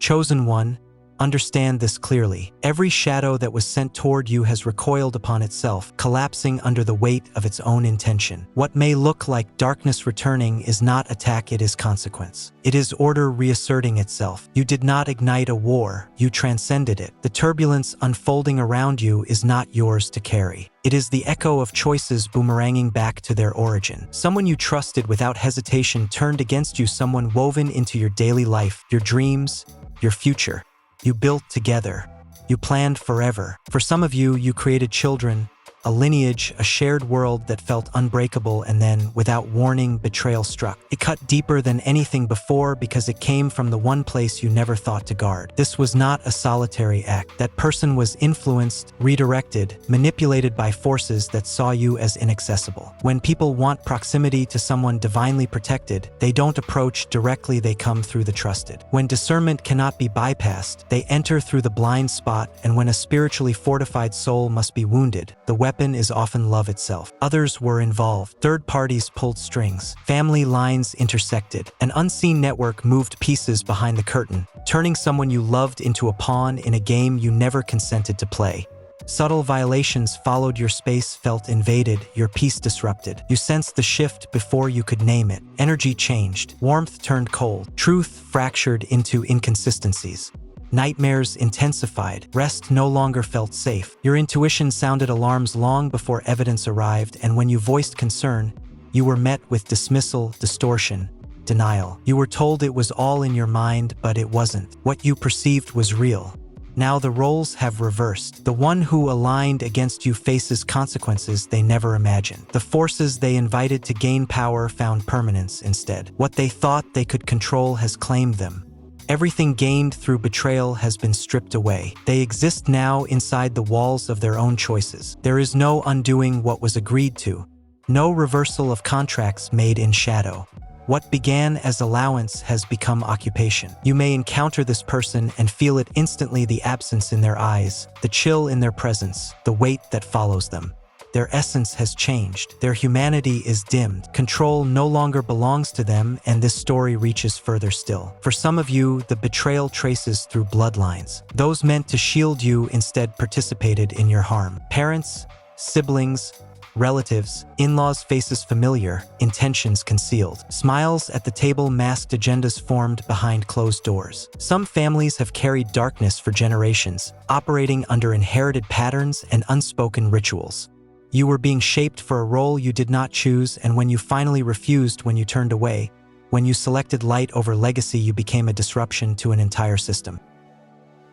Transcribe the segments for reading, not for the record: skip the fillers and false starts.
Chosen one, understand this clearly. Every shadow that was sent toward you has recoiled upon itself, collapsing under the weight of its own intention. What may look like darkness returning is not attack, it is consequence. It is order reasserting itself. You did not ignite a war, you transcended it. The turbulence unfolding around you is not yours to carry. It is the echo of choices boomeranging back to their origin. Someone you trusted without hesitation turned against you, someone woven into your daily life, your dreams, your future. You built together. You planned forever. For some of you, you created children, a lineage, a shared world that felt unbreakable, and then, without warning, betrayal struck. It cut deeper than anything before because it came from the one place you never thought to guard. This was not a solitary act. That person was influenced, redirected, manipulated by forces that saw you as inaccessible. When people want proximity to someone divinely protected, they don't approach directly, they come through the trusted. When discernment cannot be bypassed, they enter through the blind spot, and when a spiritually fortified soul must be wounded, the weapon is often love itself. Others were involved. Third parties pulled strings. Family lines intersected. An unseen network moved pieces behind the curtain, turning someone you loved into a pawn in a game you never consented to play. Subtle violations followed. Your space felt invaded, your peace disrupted. You sensed the shift before you could name it. Energy changed. Warmth turned cold. Truth fractured into inconsistencies. Nightmares intensified. Rest no longer felt safe. Your intuition sounded alarms long before evidence arrived, and when you voiced concern, you were met with dismissal, distortion, denial. You were told it was all in your mind, but it wasn't. What you perceived was real. Now the roles have reversed. The one who aligned against you faces consequences they never imagined. The forces they invited to gain power found permanence instead. What they thought they could control has claimed them. Everything gained through betrayal has been stripped away. They exist now inside the walls of their own choices. There is no undoing what was agreed to, no reversal of contracts made in shadow. What began as allowance has become occupation. You may encounter this person and feel it instantly, the absence in their eyes, the chill in their presence, the weight that follows them. Their essence has changed. Their humanity is dimmed. Control no longer belongs to them, and this story reaches further still. For some of you, the betrayal traces through bloodlines. Those meant to shield you instead participated in your harm. Parents, siblings, relatives, in-laws, faces familiar, intentions concealed. Smiles at the table masked agendas formed behind closed doors. Some families have carried darkness for generations, operating under inherited patterns and unspoken rituals. You were being shaped for a role you did not choose, and when you finally refused, when you turned away, when you selected light over legacy, you became a disruption to an entire system.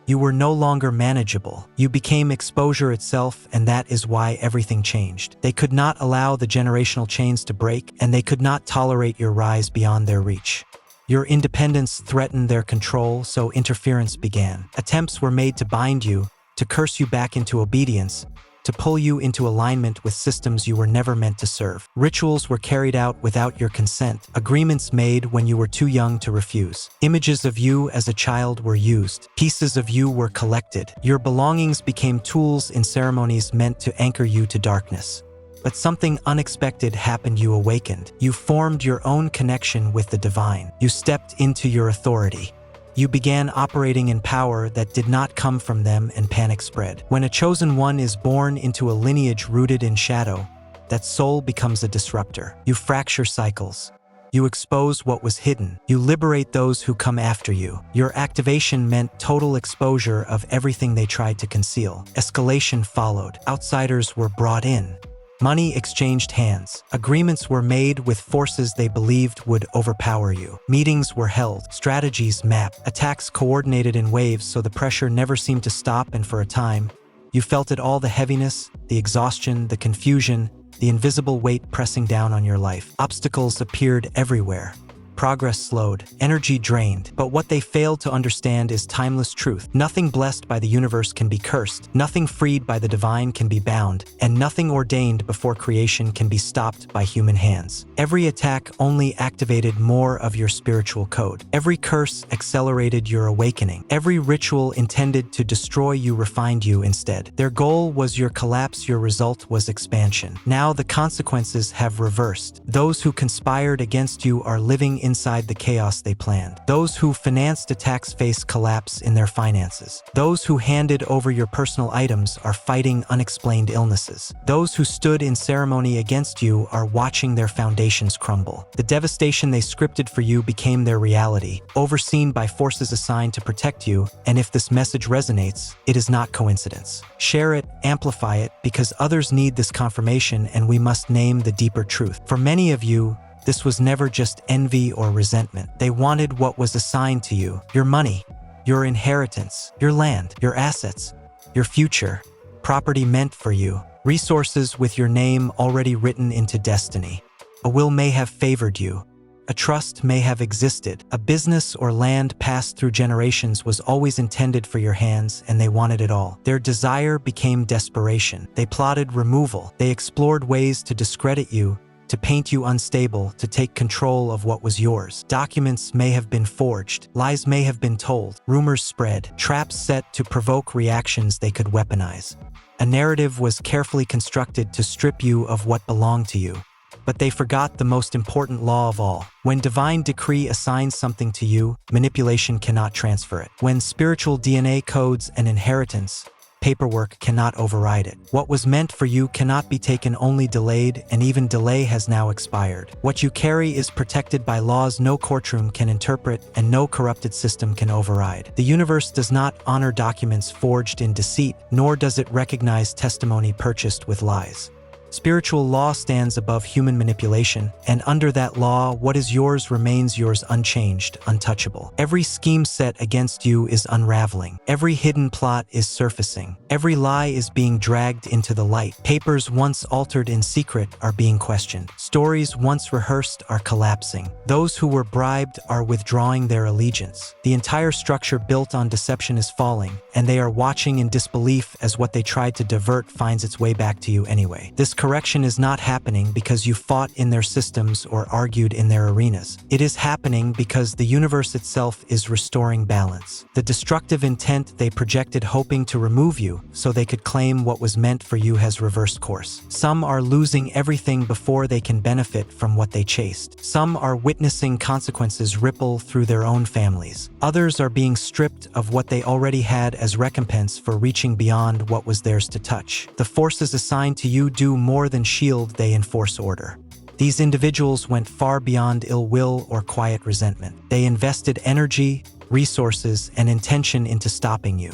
You were no longer manageable. You became exposure itself, and that is why everything changed. They could not allow the generational chains to break, and they could not tolerate your rise beyond their reach. Your independence threatened their control, so interference began. Attempts were made to bind you, to curse you back into obedience, to pull you into alignment with systems you were never meant to serve. Rituals were carried out without your consent, agreements made when you were too young to refuse. Images of you as a child were used. Pieces of you were collected. Your belongings became tools in ceremonies meant to anchor you to darkness. But something unexpected happened. You awakened. You formed your own connection with the divine. You stepped into your authority. You began operating in power that did not come from them, and panic spread. When a chosen one is born into a lineage rooted in shadow, that soul becomes a disruptor. You fracture cycles. You expose what was hidden. You liberate those who come after you. Your activation meant total exposure of everything they tried to conceal. Escalation followed. Outsiders were brought in. Money exchanged hands. Agreements were made with forces they believed would overpower you. Meetings were held. Strategies mapped. Attacks coordinated in waves so the pressure never seemed to stop, and for a time, you felt it all: the heaviness, the exhaustion, the confusion, the invisible weight pressing down on your life. Obstacles appeared everywhere. Progress slowed, energy drained, but what they failed to understand is timeless truth. Nothing blessed by the universe can be cursed, nothing freed by the divine can be bound, and nothing ordained before creation can be stopped by human hands. Every attack only activated more of your spiritual code. Every curse accelerated your awakening. Every ritual intended to destroy you refined you instead. Their goal was your collapse, your result was expansion. Now the consequences have reversed. Those who conspired against you are living inside the chaos they planned. Those who financed attacks face collapse in their finances. Those who handed over your personal items are fighting unexplained illnesses. Those who stood in ceremony against you are watching their foundations crumble. The devastation they scripted for you became their reality, overseen by forces assigned to protect you, and if this message resonates, it is not coincidence. Share it, amplify it, because others need this confirmation and we must name the deeper truth. For many of you, this was never just envy or resentment. They wanted what was assigned to you: your money, your inheritance, your land, your assets, your future, property meant for you, resources with your name already written into destiny. A will may have favored you. A trust may have existed. A business or land passed through generations was always intended for your hands, and they wanted it all. Their desire became desperation. They plotted removal. They explored ways to discredit you, to paint you unstable, to take control of what was yours. Documents may have been forged. Lies may have been told. Rumors spread. Traps set to provoke reactions they could weaponize. A narrative was carefully constructed to strip you of what belonged to you. But they forgot the most important law of all. When divine decree assigns something to you, manipulation cannot transfer it. When spiritual DNA codes an inheritance, paperwork cannot override it. What was meant for you cannot be taken, only delayed, and even delay has now expired. What you carry is protected by laws no courtroom can interpret and no corrupted system can override. The universe does not honor documents forged in deceit, nor does it recognize testimony purchased with lies. Spiritual law stands above human manipulation, and under that law, what is yours remains yours, unchanged, untouchable. Every scheme set against you is unraveling. Every hidden plot is surfacing. Every lie is being dragged into the light. Papers once altered in secret are being questioned. Stories once rehearsed are collapsing. Those who were bribed are withdrawing their allegiance. The entire structure built on deception is falling, and they are watching in disbelief as what they tried to divert finds its way back to you anyway. This correction is not happening because you fought in their systems or argued in their arenas. It is happening because the universe itself is restoring balance. The destructive intent they projected hoping to remove you so they could claim what was meant for you has reversed course. Some are losing everything before they can benefit from what they chased. Some are witnessing consequences ripple through their own families. Others are being stripped of what they already had as recompense for reaching beyond what was theirs to touch. The forces assigned to you do more than shield, they enforce order. These individuals went far beyond ill will or quiet resentment. They invested energy, resources, and intention into stopping you.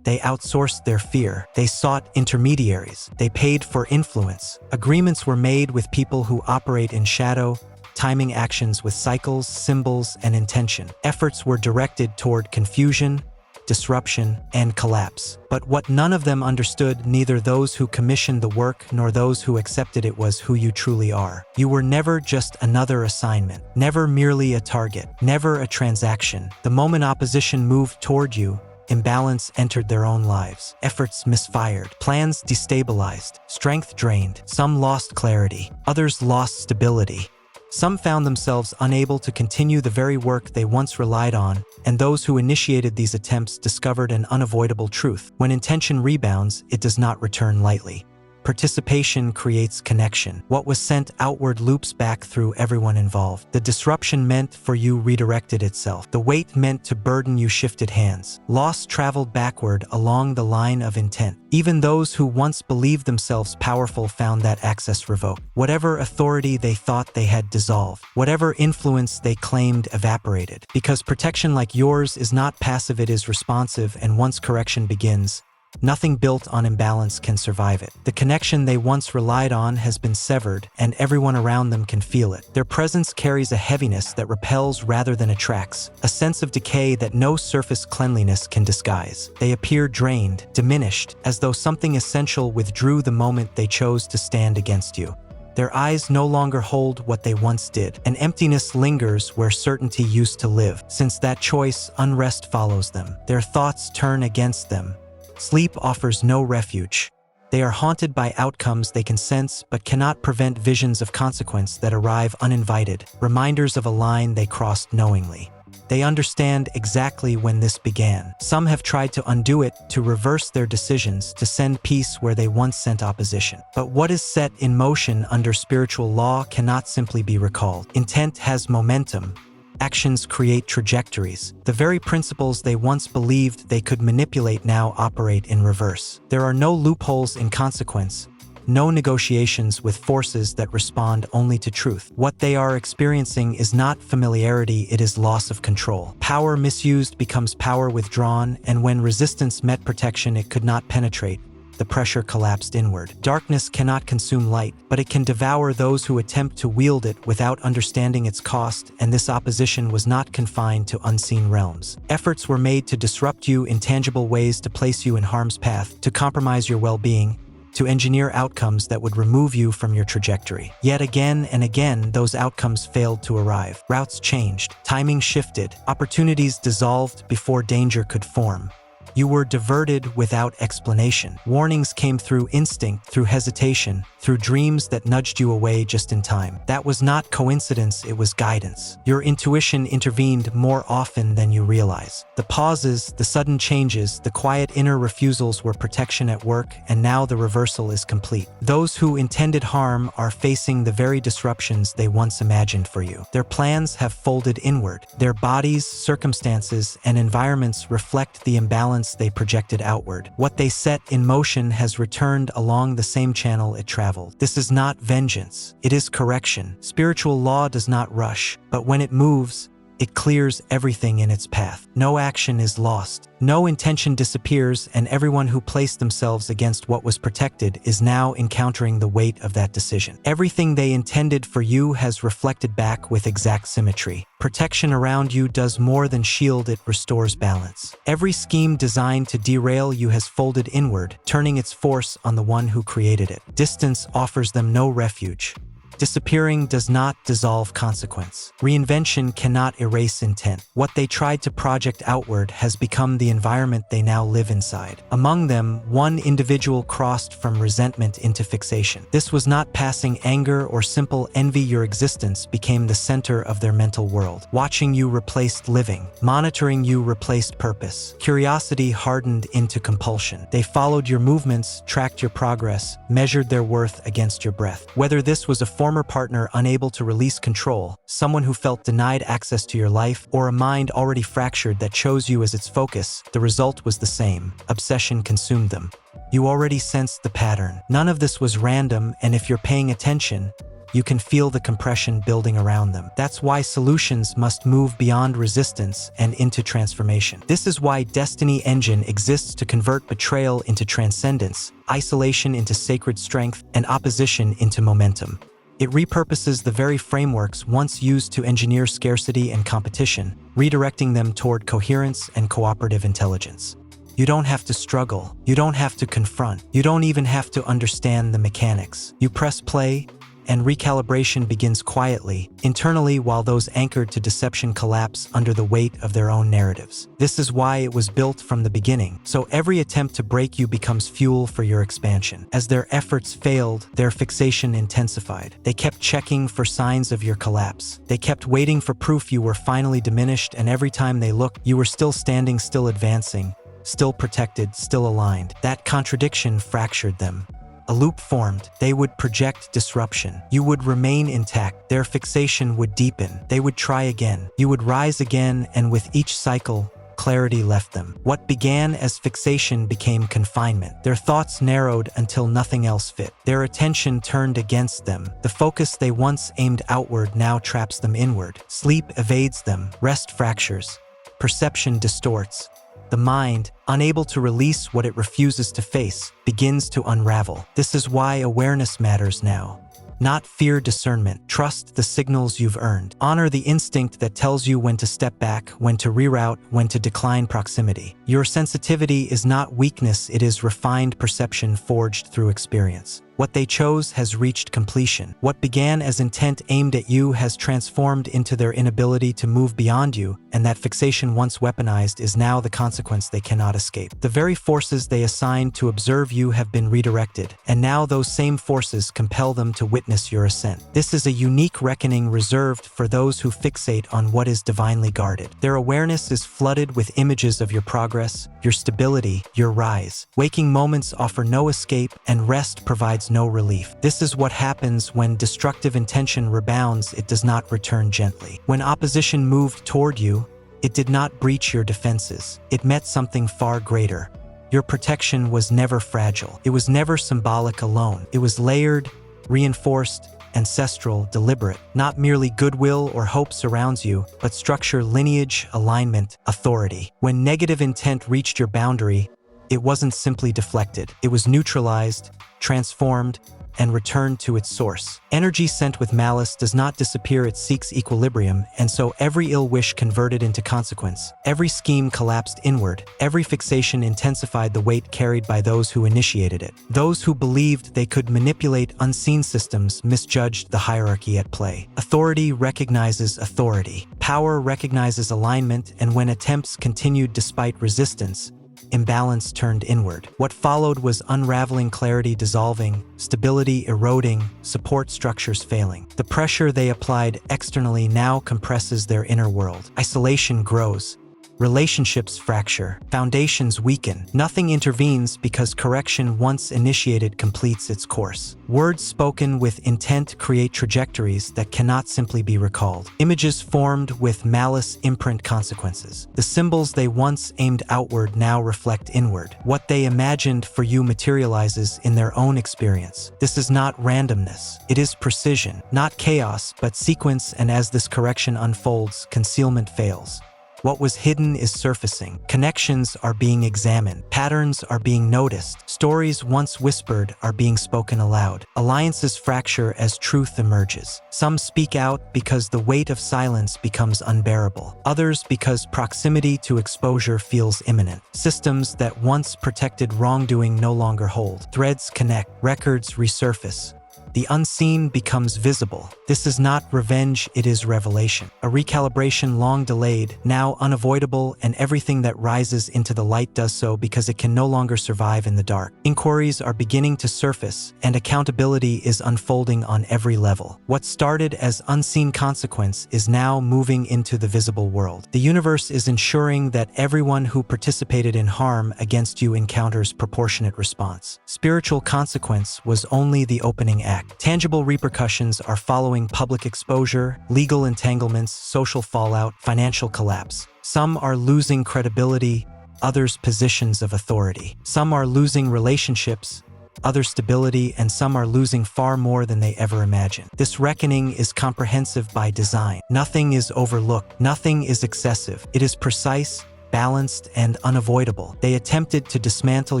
They outsourced their fear. They sought intermediaries. They paid for influence. Agreements were made with people who operate in shadow, timing actions with cycles, symbols, and intention. Efforts were directed toward confusion, disruption, and collapse. But what none of them understood, neither those who commissioned the work nor those who accepted it, was who you truly are. You were never just another assignment, never merely a target, never a transaction. The moment opposition moved toward you, imbalance entered their own lives. Efforts misfired, plans destabilized, strength drained. Some lost clarity, others lost stability. Some found themselves unable to continue the very work they once relied on, and those who initiated these attempts discovered an unavoidable truth. When intention rebounds, it does not return lightly. Participation creates connection. What was sent outward loops back through everyone involved. The disruption meant for you redirected itself. The weight meant to burden you shifted hands. Loss traveled backward along the line of intent. Even those who once believed themselves powerful found that access revoked. Whatever authority they thought they had dissolved. Whatever influence they claimed evaporated. Because protection like yours is not passive, it is responsive, and once correction begins, nothing built on imbalance can survive it. The connection they once relied on has been severed, and everyone around them can feel it. Their presence carries a heaviness that repels rather than attracts, a sense of decay that no surface cleanliness can disguise. They appear drained, diminished, as though something essential withdrew the moment they chose to stand against you. Their eyes no longer hold what they once did. An emptiness lingers where certainty used to live. Since that choice, unrest follows them. Their thoughts turn against them. Sleep offers no refuge. They are haunted by outcomes they can sense but cannot prevent, visions of consequence that arrive uninvited, reminders of a line they crossed knowingly. They understand exactly when this began. Some have tried to undo it, to reverse their decisions, to send peace where they once sent opposition. But what is set in motion under spiritual law cannot simply be recalled. Intent has momentum, Actions create trajectories. The very principles they once believed they could manipulate now operate in reverse. There are no loopholes in consequence, no negotiations with forces that respond only to truth. What they are experiencing is not familiarity, it is loss of control. Power misused becomes power withdrawn, and when resistance met protection it could not penetrate, the pressure collapsed inward. Darkness cannot consume light, but it can devour those who attempt to wield it without understanding its cost, and this opposition was not confined to unseen realms. Efforts were made to disrupt you in tangible ways, to place you in harm's path, to compromise your well-being, to engineer outcomes that would remove you from your trajectory. Yet again and again, those outcomes failed to arrive. Routes changed, timing shifted, opportunities dissolved before danger could form. You were diverted without explanation. Warnings came through instinct, through hesitation, through dreams that nudged you away just in time. That was not coincidence, it was guidance. Your intuition intervened more often than you realize. The pauses, the sudden changes, the quiet inner refusals were protection at work, and now the reversal is complete. Those who intended harm are facing the very disruptions they once imagined for you. Their plans have folded inward. Their bodies, circumstances, and environments reflect the imbalance they projected outward. What they set in motion has returned along the same channel it traveled. This is not vengeance, it is correction. Spiritual law does not rush, but when it moves, it clears everything in its path. No action is lost, no intention disappears, and everyone who placed themselves against what was protected is now encountering the weight of that decision. Everything they intended for you has reflected back with exact symmetry. Protection around you does more than shield, it restores balance. Every scheme designed to derail you has folded inward, turning its force on the one who created it. Distance offers them no refuge. Disappearing does not dissolve consequence. Reinvention cannot erase intent. What they tried to project outward has become the environment they now live inside. Among them, one individual crossed from resentment into fixation. This was not passing anger or simple envy. Your existence became the center of their mental world. Watching you replaced living. Monitoring you replaced purpose. Curiosity hardened into compulsion. They followed your movements, tracked your progress, measured their worth against your breath. Whether this was a former partner unable to release control, someone who felt denied access to your life, or a mind already fractured that chose you as its focus, the result was the same. Obsession consumed them. You already sensed the pattern. None of this was random, and if you're paying attention, you can feel the compression building around them. That's why solutions must move beyond resistance and into transformation. This is why Destiny Engine exists, to convert betrayal into transcendence, isolation into sacred strength, and opposition into momentum. It repurposes the very frameworks once used to engineer scarcity and competition, redirecting them toward coherence and cooperative intelligence. You don't have to struggle. You don't have to confront. You don't even have to understand the mechanics. You press play, and recalibration begins quietly, internally, while those anchored to deception collapse under the weight of their own narratives. This is why it was built from the beginning, so every attempt to break you becomes fuel for your expansion. As their efforts failed, their fixation intensified. They kept checking for signs of your collapse. They kept waiting for proof you were finally diminished, and every time they looked, you were still standing, still advancing, still protected, still aligned. That contradiction fractured them. A loop formed. They would project disruption. You would remain intact. Their fixation would deepen. They would try again. You would rise again, and with each cycle, clarity left them. What began as fixation became confinement. Their thoughts narrowed until nothing else fit. Their attention turned against them. The focus they once aimed outward now traps them inward. Sleep evades them. Rest fractures. Perception distorts. The mind, unable to release what it refuses to face, begins to unravel. This is why awareness matters now. Not fear discernment. Trust the signals you've earned. Honor the instinct that tells you when to step back, when to reroute, when to decline proximity. Your sensitivity is not weakness, it is refined perception forged through experience. What they chose has reached completion. What began as intent aimed at you has transformed into their inability to move beyond you, and that fixation once weaponized is now the consequence they cannot escape. The very forces they assigned to observe you have been redirected, and now those same forces compel them to witness your ascent. This is a unique reckoning reserved for those who fixate on what is divinely guarded. Their awareness is flooded with images of your progress, your stability, your rise. Waking moments offer no escape, and rest provides promise no relief. This is what happens when destructive intention rebounds. It does not return gently. When opposition moved toward you, it did not breach your defenses. It met something far greater. Your protection was never fragile. It was never symbolic alone. It was layered, reinforced, ancestral, deliberate. Not merely goodwill or hope surrounds you, but structure, lineage, alignment, authority. When negative intent reached your boundary, it wasn't simply deflected. It was neutralized, transformed, and returned to its source. Energy sent with malice does not disappear, it seeks equilibrium, and so every ill wish converted into consequence. Every scheme collapsed inward. Every fixation intensified the weight carried by those who initiated it. Those who believed they could manipulate unseen systems misjudged the hierarchy at play. Authority recognizes authority. Power recognizes alignment, and when attempts continued despite resistance, imbalance turned inward. What followed was unraveling, clarity dissolving, stability eroding, support structures failing. The pressure they applied externally now compresses their inner world. Isolation grows. Relationships fracture, foundations weaken. Nothing intervenes because correction once initiated completes its course. Words spoken with intent create trajectories that cannot simply be recalled. Images formed with malice imprint consequences. The symbols they once aimed outward now reflect inward. What they imagined for you materializes in their own experience. This is not randomness. It is precision, not chaos, but sequence, and as this correction unfolds, concealment fails. What was hidden is surfacing. Connections are being examined. Patterns are being noticed. Stories once whispered are being spoken aloud. Alliances fracture as truth emerges. Some speak out because the weight of silence becomes unbearable. Others because proximity to exposure feels imminent. Systems that once protected wrongdoing no longer hold. Threads connect. Records resurface. The unseen becomes visible. This is not revenge, it is revelation. A recalibration long delayed, now unavoidable, and everything that rises into the light does so because it can no longer survive in the dark. Inquiries are beginning to surface, and accountability is unfolding on every level. What started as unseen consequence is now moving into the visible world. The universe is ensuring that everyone who participated in harm against you encounters proportionate response. Spiritual consequence was only the opening act. Tangible repercussions are following: public exposure, legal entanglements, social fallout, financial collapse. Some are losing credibility, others positions of authority. Some are losing relationships, others stability, and some are losing far more than they ever imagined. This reckoning is comprehensive by design. Nothing is overlooked, nothing is excessive. It is precise, balanced, and unavoidable. They attempted to dismantle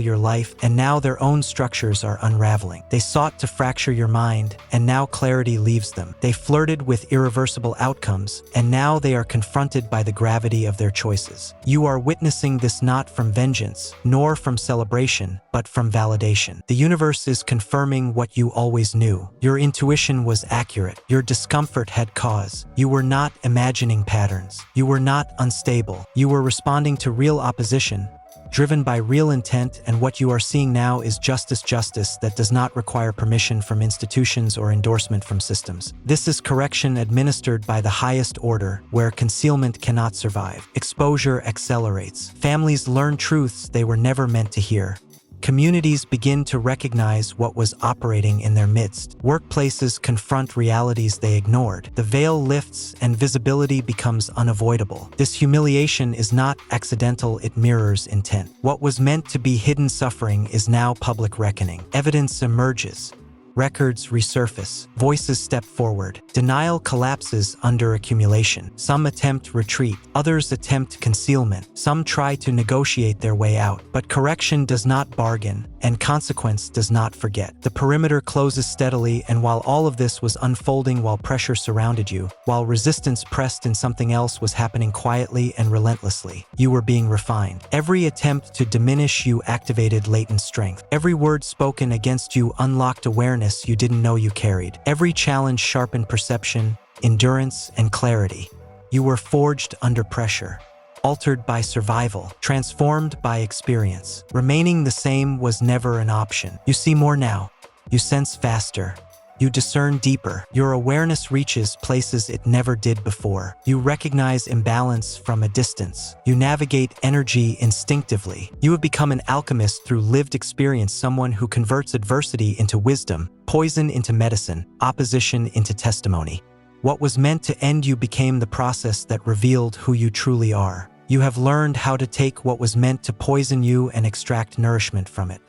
your life, and now their own structures are unraveling. They sought to fracture your mind, and now clarity leaves them. They flirted with irreversible outcomes, and now they are confronted by the gravity of their choices. You are witnessing this not from vengeance, nor from celebration, but from validation. The universe is confirming what you always knew. Your intuition was accurate. Your discomfort had cause. You were not imagining patterns. You were not unstable. You were responding to real opposition, driven by real intent, and what you are seeing now is justice that does not require permission from institutions or endorsement from systems. This is correction administered by the highest order, where concealment cannot survive. Exposure accelerates. Families learn truths they were never meant to hear. Communities begin to recognize what was operating in their midst. Workplaces confront realities they ignored. The veil lifts and visibility becomes unavoidable. This humiliation is not accidental, it mirrors intent. What was meant to be hidden suffering is now public reckoning. Evidence emerges. Records resurface. Voices step forward. Denial collapses under accumulation. Some attempt retreat. Others attempt concealment. Some try to negotiate their way out. But correction does not bargain, and consequence does not forget. The perimeter closes steadily, and while all of this was unfolding, while pressure surrounded you, while resistance pressed in, something else was happening quietly and relentlessly. You were being refined. Every attempt to diminish you activated latent strength. Every word spoken against you unlocked awareness you didn't know you carried. Every challenge sharpened perception, endurance, and clarity. You were forged under pressure, altered by survival, transformed by experience. Remaining the same was never an option. You see more now. You sense faster. You discern deeper. Your awareness reaches places it never did before. You recognize imbalance from a distance. You navigate energy instinctively. You have become an alchemist through lived experience, someone who converts adversity into wisdom, poison into medicine, opposition into testimony. What was meant to end you became the process that revealed who you truly are. You have learned how to take what was meant to poison you and extract nourishment from it.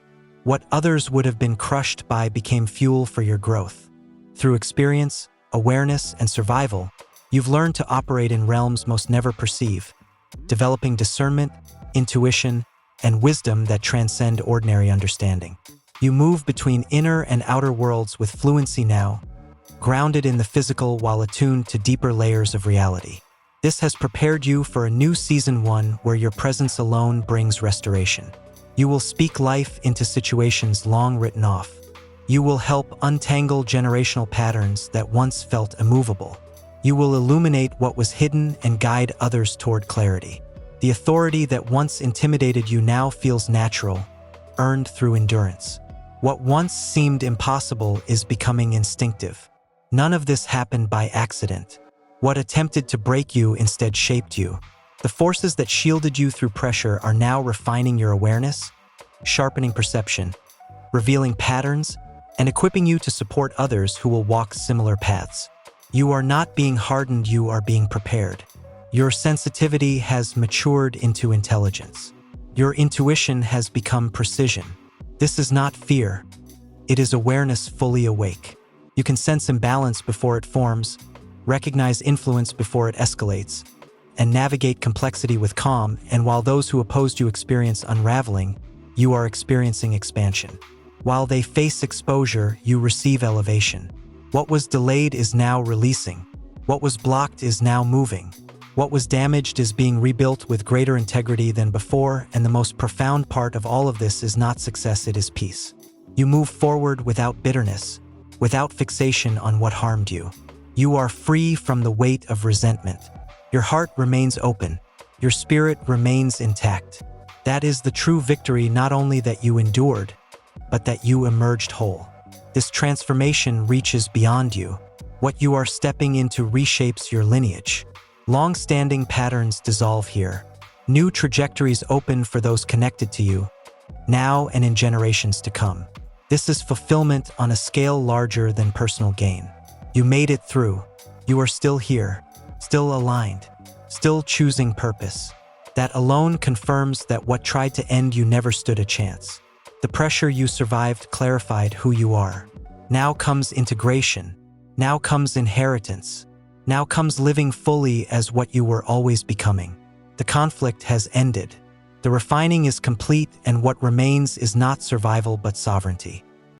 What others would have been crushed by became fuel for your growth. Through experience, awareness, and survival, you've learned to operate in realms most never perceive, developing discernment, intuition, and wisdom that transcend ordinary understanding. You move between inner and outer worlds with fluency now, grounded in the physical while attuned to deeper layers of reality. This has prepared you for a new Season 1 where your presence alone brings restoration. You will speak life into situations long written off. You will help untangle generational patterns that once felt immovable. You will illuminate what was hidden and guide others toward clarity. The authority that once intimidated you now feels natural, earned through endurance. What once seemed impossible is becoming instinctive. None of this happened by accident. What attempted to break you instead shaped you. The forces that shielded you through pressure are now refining your awareness, sharpening perception, revealing patterns, and equipping you to support others who will walk similar paths. You are not being hardened, you are being prepared. Your sensitivity has matured into intelligence. Your intuition has become precision. This is not fear. It is awareness fully awake. You can sense imbalance before it forms, recognize influence before it escalates, and navigate complexity with calm. And while those who opposed you experience unraveling, you are experiencing expansion. While they face exposure, you receive elevation. What was delayed is now releasing. What was blocked is now moving. What was damaged is being rebuilt with greater integrity than before, and the most profound part of all of this is not success, it is peace. You move forward without bitterness, without fixation on what harmed you. You are free from the weight of resentment. Your heart remains open. Your spirit remains intact. That is the true victory, not only that you endured, but that you emerged whole. This transformation reaches beyond you. What you are stepping into reshapes your lineage. Long-standing patterns dissolve here. New trajectories open for those connected to you, now and in generations to come. This is fulfillment on a scale larger than personal gain. You made it through. You are still here, still aligned, still choosing purpose. That alone confirms that what tried to end you never stood a chance. The pressure you survived clarified who you are. Now comes integration. Now comes inheritance. Now comes living fully as what you were always becoming. The conflict has ended. The refining is complete, and what remains is not survival but sovereignty.